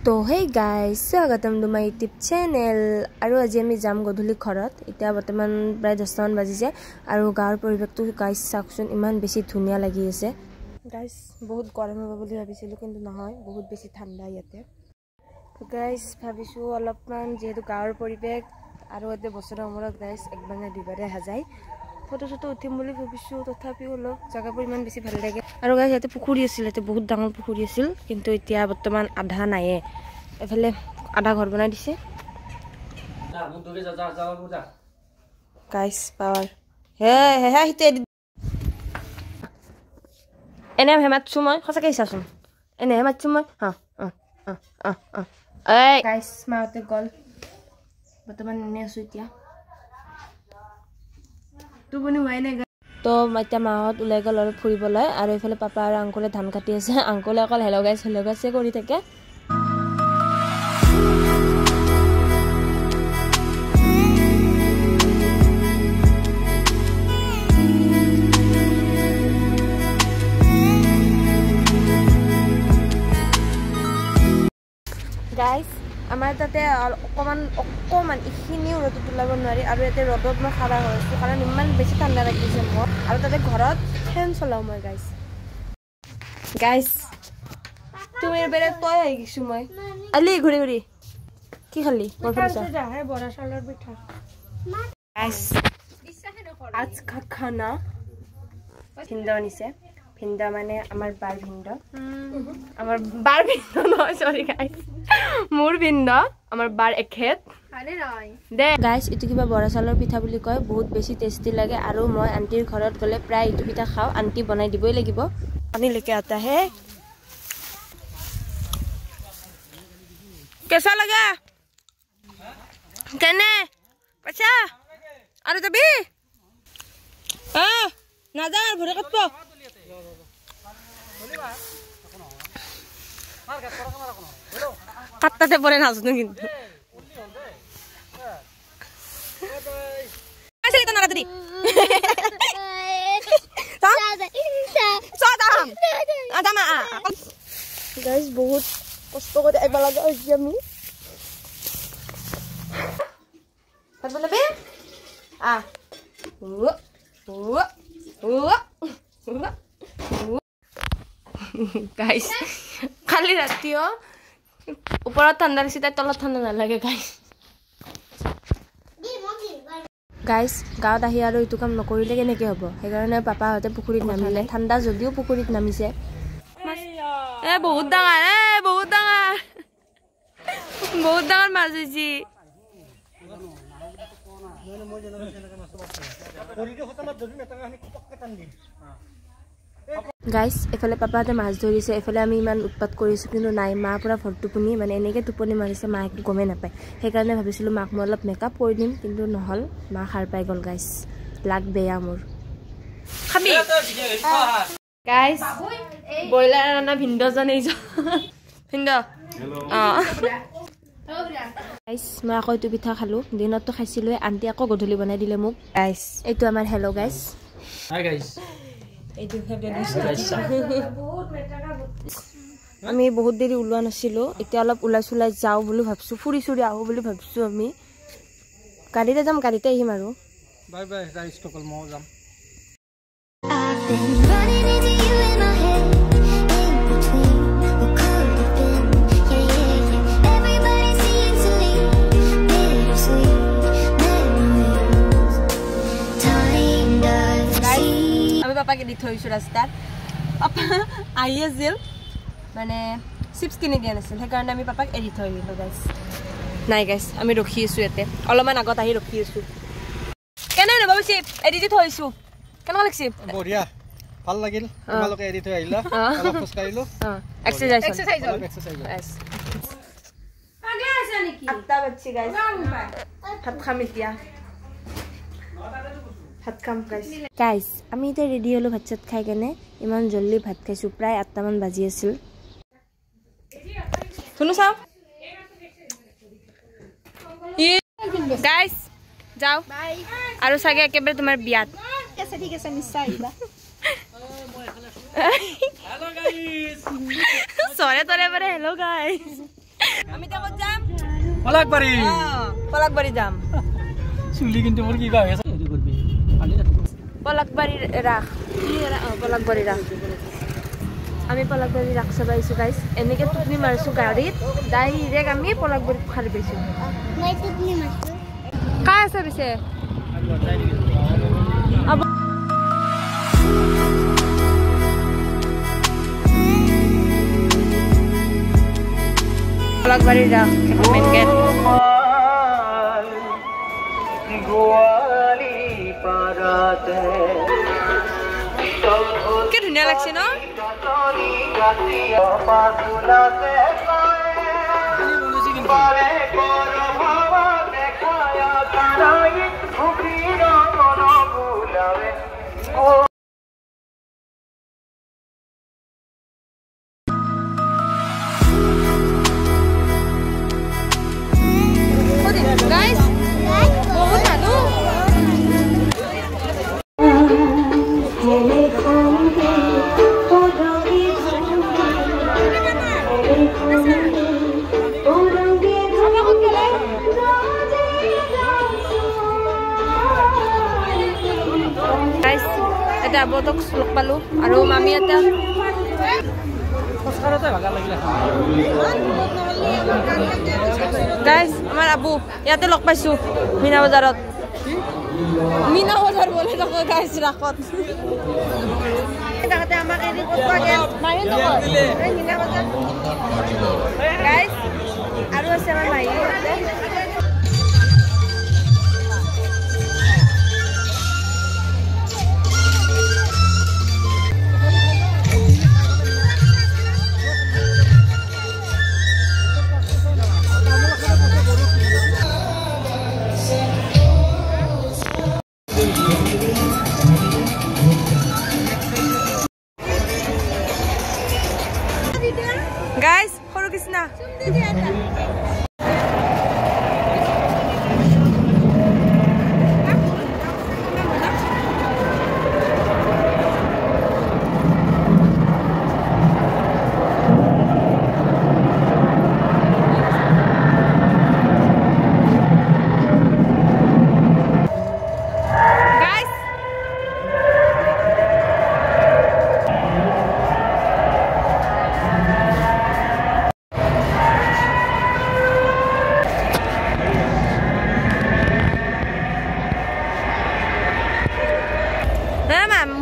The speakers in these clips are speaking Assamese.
तो हे गाइस स्वागतम टू माय यूट्यूब चैनल আৰু আজি আমি যাম গধুলি ঘৰত এতিয়া বৰ্তমান প্ৰায় 10 মান বাজিছে আৰু গাঁৱৰ পৰিৱেশটো গাইস চাওকচোন ইমান বেছি ধুনিয়া লাগি আছে গাইস বহুত গৰম হ'ব বুলি ভাবিছিলো কিন্তু নহয় বহুত বেছি ঠাণ্ডা ইয়াতে গাইস ভাবিছো অলপমান যেহেতু গাঁৱৰ পৰিৱেশ আৰু এতে বছৰৰ মূৰত গাইস একবাৰ নে দুবাৰে আহা যায় ফটো ফটো উঠিম বুলি ভাবিছো তথাপিও অলপ জায়গাবোৰ ইমান বেছি ভাল লাগে আৰু গাইস ইয়াতে পুখুৰী আছিল ইয়াতে বহুত ডাঙৰ পুখুৰী আছিল কিন্তু এতিয়া বৰ্তমান আধা নাইয়ে এফালে আধা ঘৰ বনাই দিছে গাইস পাৱাৰ হে হে হে হিতে এনে হেমাতছু মই খসাকে হিসাচোন এনে হেমাতছু মই হা এই গাইস মাতে গল বৰ্তমান এনে আছো এতিয়া তুবনি হোৱাই নাই তো মাইতা মাহত উলাই গল আৰু ফুৰিবলৈ আৰু এফালে পাপা আৰু আঙ্কলে ধান কাটি আছে আঙ্কলে অকল হেলো গাইস কৰি থাকে গাইস আমাৰ তাতে অকমান ইখিনিও ৰ'দত ওলাব নোৱাৰি আৰু ইয়াতে ৰ'দত মই খাৰা হৈছো কাৰণ ইমান বেছি ঠাণ্ডা লাগিছে মোৰ আৰু তাতে ঘৰত ফেন চলাও মই গাইস তুমি বেৰে তই আহি গিছো মই আলি ঘুৰি ঘুৰি কি খালি বৰা চাউলৰ পিঠা গাইস আজ খানা ভিন্দ নিছে ভিন্দ মানে আমাৰ বাৰ ভিন্দ আমাৰ বাৰ ভিন্দ নহয় সৰি গাইস মোৰ ভিন্দ আমাৰ বাৰ এখেত আৰে নাই দে গাইস ইটো কিবা বৰা চাউলৰ পিঠা বুলি কয় বহুত বেছি টেস্টি লাগে আৰু মই আন্টিৰ ঘৰত গলে প্ৰায় ইটো পিঠা খাও আন্টি বনাই দিবই লাগিব পানী লেকে আতা হে कैसा लगा कहने अच्छा अरे तभी ना जा घरे कटपो কাটতে পরে নাজনো কিন্তু আসলে তো না কাটরি গাইস বহুত কষ্ট করে আইবা লাগা হইছি আমি ভাত বনাবে গাইস খালি রাতিও উপৰত ঠাণ্ডা দিছে তাই তলত ঠাণ্ডা নালাগে গাইস গাইস গাঁৱত আহি আৰু এইটো কাম নকৰিলে কেনেকৈ হ'ব সেইকাৰণে পাপাহঁতে পুখুৰীত নামিলে ঠাণ্ডা যদিও পুখুৰীত নামিছে বহুত ডাঙৰ মাছ হৈছে গাইস এফালে পাপাহঁতে মাছ ধৰিছে এফালে আমি ইমান উৎপাত কৰিছো কিন্তু নাই মা পুৰা ভৰটোপনি মানে এনেকৈ টোপনি মাৰিছে মা একো গমেই নাপায় সেইকাৰণে ভাবিছিলো মাক মই অলপ মেকআপ কৰি দিম কিন্তু নহল মা সাৰ পাই গল গাইস লাগ বেয়া মোৰ খাবি গাইস বইলাৰ আনা ভিন্দজন এই ভিন্দ গাইস মই আকৌ এইটো পিঠা খালো দিনতো খাইছিলো আন্টি আকৌ গধূলি বনাই দিলে মোক গাইস এইটো আমাৰ হেলো গাইস হাই গাইস এইটো আমি বহুত দেৰি ওলোৱা নাছিলো এতিয়া অলপ ওলাই যাও বুলি ভাবছো ফুৰি চুৰি আহো বুলি ভাবছো আমি গাড়ীতে যাম গাড়ীতে আহিম আৰু বাই বাই গাইস টকল মই যাম পাপাকে দি থৈছো ৰাস্তাত পাপা আহি আছিল মানে চিপছ কিনি দিয়া নাছিল সেইকাৰণে আমি পাপাক এৰি থৈ আহিলো গাইস নাই গাইস আমি ৰখি আছো ইয়াতে অলপমান আগত আহি ৰখি আছো কেনে নে বাবু চিপ এৰি দি থৈছো কেনে লাগছে বঢ়িয়া ভাল লাগিল তোমালোকে এৰি থৈ আহিলা অলপ খোজ কাঢ়িলো এক্সাৰসাইজ আগে আছে নেকি আটা বাচ্চি গাইস ভাত খাম এতিয়া ভাত খাম গাইস আমি এতিয়া ৰেডি হলো ভাত চাত খাই কেনে ইমান জলদি ভাত খাইছো প্ৰায় 8টা মান বাজি আছিল শুনো চাও গাইস যাও বাই আৰু সাগে একেবাৰে তোমাৰ বিয়াত ঠিক আছে নিশ্চয় আহিবা हेलो गाइस सॉरी तोरे बरे हेलो गाइस আমি তা কত যাম পলাকবাড়ি যাম চুলি কিন্তু মোৰ কি গায় আছে হেৰি কৰবি পলাকবাড়ি ৰাখ পলাকবাড়ি ৰাখ আমি পলাকবাড়ি ৰাখ চাব আহিছোঁ গাইছ এনেকৈ টুপনি মাৰিছোঁ গাড়ীত ডাইৰেক্ট আমি পলাকবাড়িত খাৰি পাইছোঁ কাৰ আছে পিছে পলাকবাড়ির রাখ মেন গেট কি ধুনীয়া লাগছে ন guys বহুত মানুহ এটা বতক লগ পালো আৰু মামি এটা গাইজ আমাৰ আবু ইয়াতে লগ পাইছো মিনা বজাৰত মিনা বজাৰ বলে নকয় গাইজ ৰাখত আমাক এৰি গাইজ আৰু আছে আমাৰ মাহী guys সৰু কৃষ্ণা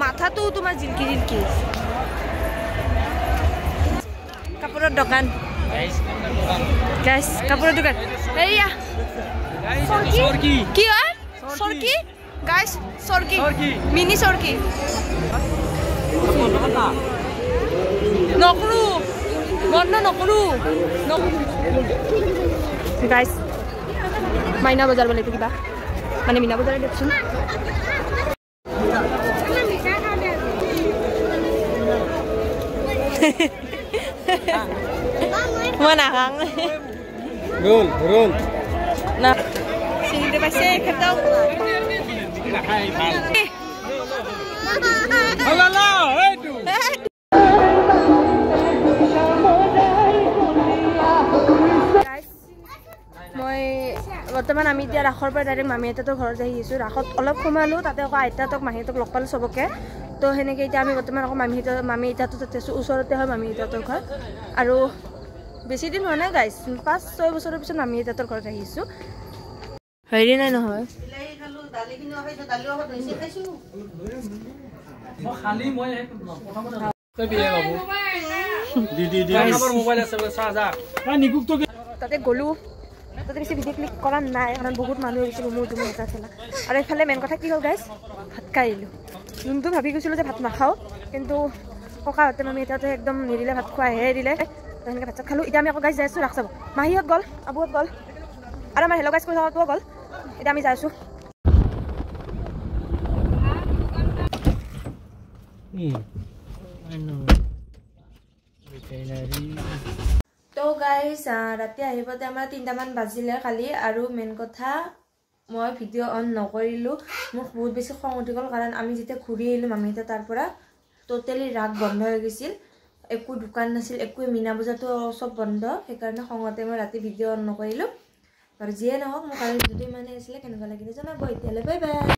মাথাটো তোমাৰ জিলকি জিলকি কাপোৰৰ দোকান গাইস কাপোৰৰ দোকান এইয়া সৰকি কি হয় সৰকি গাইস সৰকি মিনি সৰকি নকৰো বন্ধ নকৰো গাইস মাইনা বজাৰ বলে কিবা মানে মিনা বজাৰে দেখছোন mana kang roll nah sini dia masih ketau halala itu মই বৰ্তমান আমি এতিয়া ৰাখৰ পৰা ডাইৰেক্ট মামী আইতাতৰ ঘৰত আহি আছোঁ ৰাখত অলপ সোমালো তাতে আকৌ আইতাতক মাহীহঁতক লগ পালোঁ চবকে তো সেনেকৈ এতিয়া আমি বৰ্তমান আকৌ মামী আইতাতো তাতে আছোঁ ওচৰতে হয় মামী আইতাতৰ ঘৰ আৰু বেছি দিন হোৱা নাই গাইছ 5-6 বছৰৰ পিছত মামী আইতাতৰ ঘৰত আহিছোঁ হেৰি নাই নহয় তাতে গ'লো তাতে বেছি ভিডিঅ' ক্লিক কৰা নাই কাৰণ বহুত মানুহ আহিছিলোঁ মোৰ তুমি এটা খেলা আৰু এইফালে মেইন কথা কি হ'ল গাইছ ভাত খাই আহিলোঁ যোনটো ভাবি গৈছিলোঁ যে ভাত নাখাওঁ কিন্তু ককাহঁতে মামী এতিয়াতে একদম নিদিলে ভাত খোৱাইহে দিলে সেনেকৈ ভাত চাত খালোঁ এতিয়া আমি আকৌ গাইছ যাই আছোঁ ৰাখ চাব মাহীহঁত গ'ল আবুহঁত গ'ল আৰু আমাৰ হেল্ল' গাইছ কৈ থকাটোও গ'ল এতিয়া আমি যাই আছোঁ তো গাইজ ৰাতি আহিবতে আমাৰ 3টামান বাজিলে কালি আৰু মেইন কথা মই ভিডিঅ' অন নকৰিলোঁ মোক বহুত বেছি খং উঠি গ'ল কাৰণ আমি যেতিয়া ঘূৰি আহিলোঁ মামীহঁতে তাৰ পৰা টোটেলি ৰাগ বন্ধ হৈ গৈছিল একো দোকান নাছিল একো মিনা বজাৰটো সব বন্ধ সেইকাৰণে খঙতে মই ৰাতি ভিডিঅ' অন নকৰিলোঁ আৰু যিয়ে নহওক মোৰ কালি ভিডিঅ'টো ইমানেই আছিলে কেনেকুৱা লাগিলে জনাব এতিয়ালৈ বাই বাই